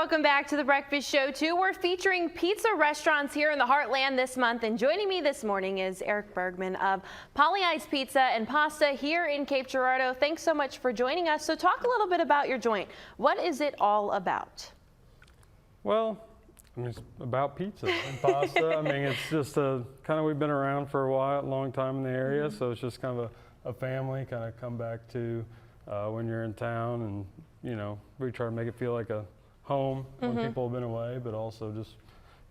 welcome back to the Breakfast Show 2. We're featuring pizza restaurants here in the Heartland this month, and joining me this morning is Eric Bergmann of Pagliai's Pizza and Pasta here in Cape Girardeau. Thanks so much for joining us. So talk a little bit about your joint. What is it all about? Well, I mean, it's about pizza and pasta. I mean, it's just we've been around for a long time in the area, so it's just kind of a family kind of come back to when you're in town, and you know, we try to make it feel like a home when people have been away, but also just,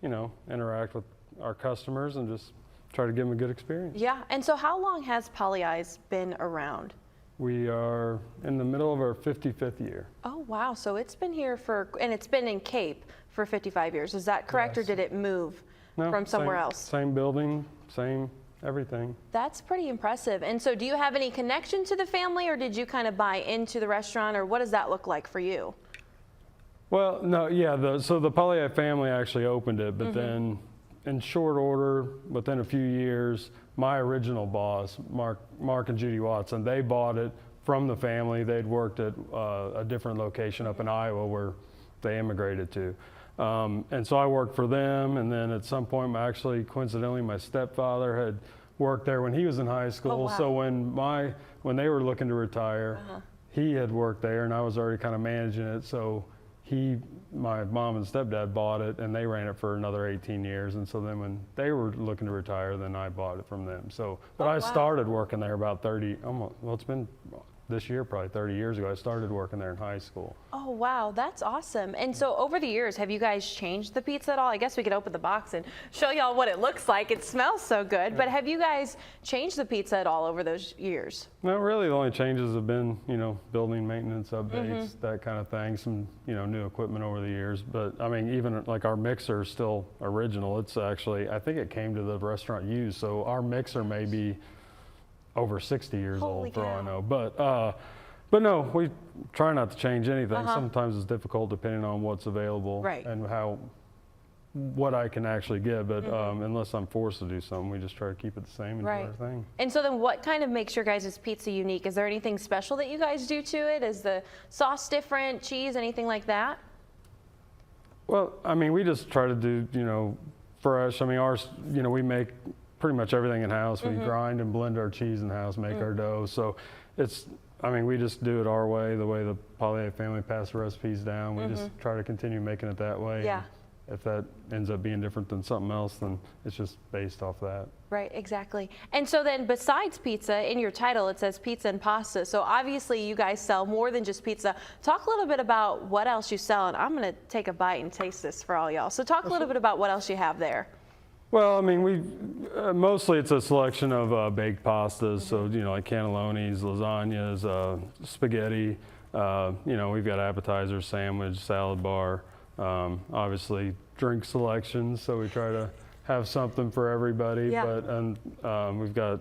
you know, interact with our customers and just try to give them a good experience. Yeah, and so how long has Pagliai's been around? We are in the middle of our 55th year. Oh wow, so it's been here and it's been in Cape for 55 years. Is that correct? Yes. Or did it move from somewhere else? Same building, same everything. That's pretty impressive. And so do you have any connection to the family, or did you kind of buy into the restaurant, or what does that look like for you? Well, no, yeah, so the Pagliai family actually opened it, but then in short order, within a few years, my original boss, Mark and Judy Watson, they bought it from the family. They'd worked at a different location up in Iowa where they immigrated to. And so I worked for them, and then at some point, actually, coincidentally, my stepfather had worked there when he was in high school. Oh, wow. So when they were looking to retire, he had worked there, and I was already kind of managing it. So my mom and stepdad bought it, and they ran it for another 18 years. And so then when they were looking to retire, then I bought it from them. So, but I started working there about it's been this year, probably 30 years ago. I started working there in high school. Oh, wow, that's awesome. And so over the years, have you guys changed the pizza at all? I guess we could open the box and show y'all what it looks like. It smells so good, but have you guys changed the pizza at all over those years? No, really, the only changes have been, you know, building maintenance updates, that kind of thing, some, you know, new equipment over the years. But I mean, even like our mixer is still original. It's actually, I think it came to the restaurant used, so our mixer may be over 60 years old for all I know. But no, we try not to change anything. Sometimes it's difficult depending on what's available and what I can actually get. But unless I'm forced to do something, we just try to keep it the same and do our thing. And so then what kind of makes your guys' pizza unique? Is there anything special that you guys do to it? Is the sauce different, cheese, anything like that? Well, I mean, we just try to do, you know, fresh. I mean, ours, you know, we make pretty much everything in-house. We grind and blend our cheese in-house, make our dough. So I mean, we just do it our way, the way the Pagliai family passed the recipes down. We just try to continue making it that way. Yeah. If that ends up being different than something else, then it's just based off that. Right, exactly. And so then besides pizza, in your title, it says pizza and pasta. So obviously you guys sell more than just pizza. Talk a little bit about what else you sell, and I'm gonna take a bite and taste this for all y'all. So talk a little bit about what else you have there. Well, I mean, mostly it's a selection of baked pastas, so, you know, like cannellonis, lasagnas, spaghetti. You know, we've got appetizers, sandwich, salad bar, obviously drink selections, so we try to have something for everybody. But we've got,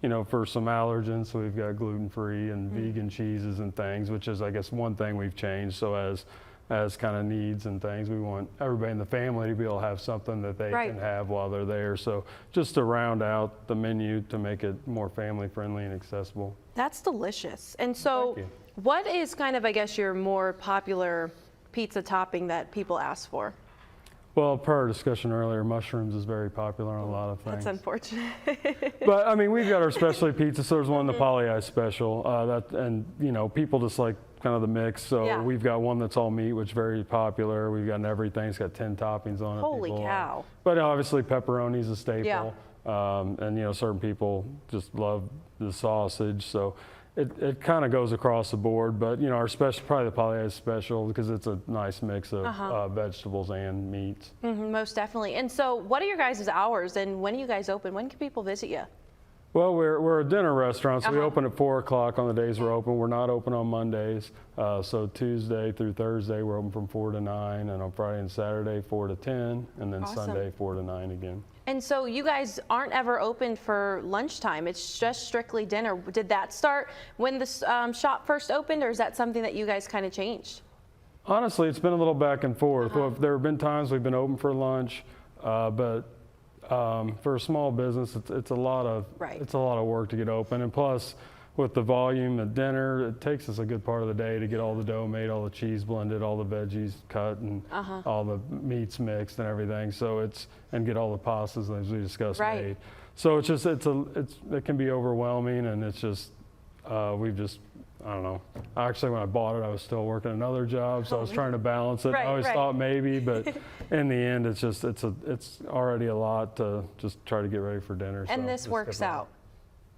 you know, for some allergens, so we've got gluten-free and vegan cheeses and things, which is, I guess, one thing we've changed. So as kind of needs and things, we want everybody in the family to be able to have something that they can have while they're there. So just to round out the menu to make it more family friendly and accessible. That's delicious. And so what is kind of, I guess, your more popular pizza topping that people ask for? Well, per our discussion earlier, mushrooms is very popular on a lot of things. That's unfortunate. But I mean, we've got our specialty pizza. So there's one, the Pagliai special, and you know, people just like kind of the mix. So we've got one that's all meat, which is very popular. We've got everything. It's got 10 toppings on it. Holy cow! But obviously, pepperoni is a staple, and you know, certain people just love the sausage. So it kind of goes across the board, but you know, our special, probably the Pagliai special, because it's a nice mix of vegetables and meats. Most definitely. And so what are your guys' hours, and when do you guys open? When can people visit you? Well, we're a dinner restaurant, so we open at 4 o'clock on the days we're open. We're not open on Mondays. So Tuesday through Thursday, we're open from 4 to 9, and on Friday and Saturday, 4 to 10, and then Sunday, 4 to 9 again. And so you guys aren't ever open for lunchtime. It's just strictly dinner. Did that start when the shop first opened, or is that something that you guys kind of changed? Honestly, it's been a little back and forth. Well, there have been times we've been open for lunch, but for a small business, it's a lot of work to get open. And plus, with the volume at dinner, it takes us a good part of the day to get all the dough made, all the cheese blended, all the veggies cut, and all the meats mixed and everything. So and get all the pastas, as we discussed, made. So it's just it can be overwhelming, and it's just I don't know. Actually, when I bought it, I was still working another job, so I was trying to balance it. I always thought maybe, but in the end, it's already a lot to just try to get ready for dinner. And this works out,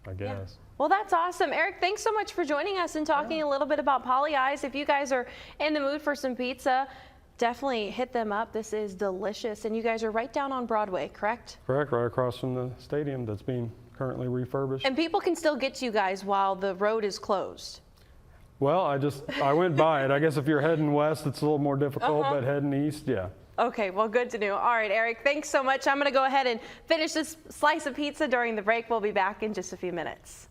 I guess. Yeah. Well, that's awesome. Eric, thanks so much for joining us and talking a little bit about Pagliai's. If you guys are in the mood for some pizza, definitely hit them up. This is delicious. And you guys are right down on Broadway, correct? Correct, right across from the stadium that's being currently refurbished. And people can still get to you guys while the road is closed. Well, I went by it. I guess if you're heading west, it's a little more difficult, but heading east, yeah. Okay, well, good to know. All right, Eric, thanks so much. I'm going to go ahead and finish this slice of pizza during the break. We'll be back in just a few minutes.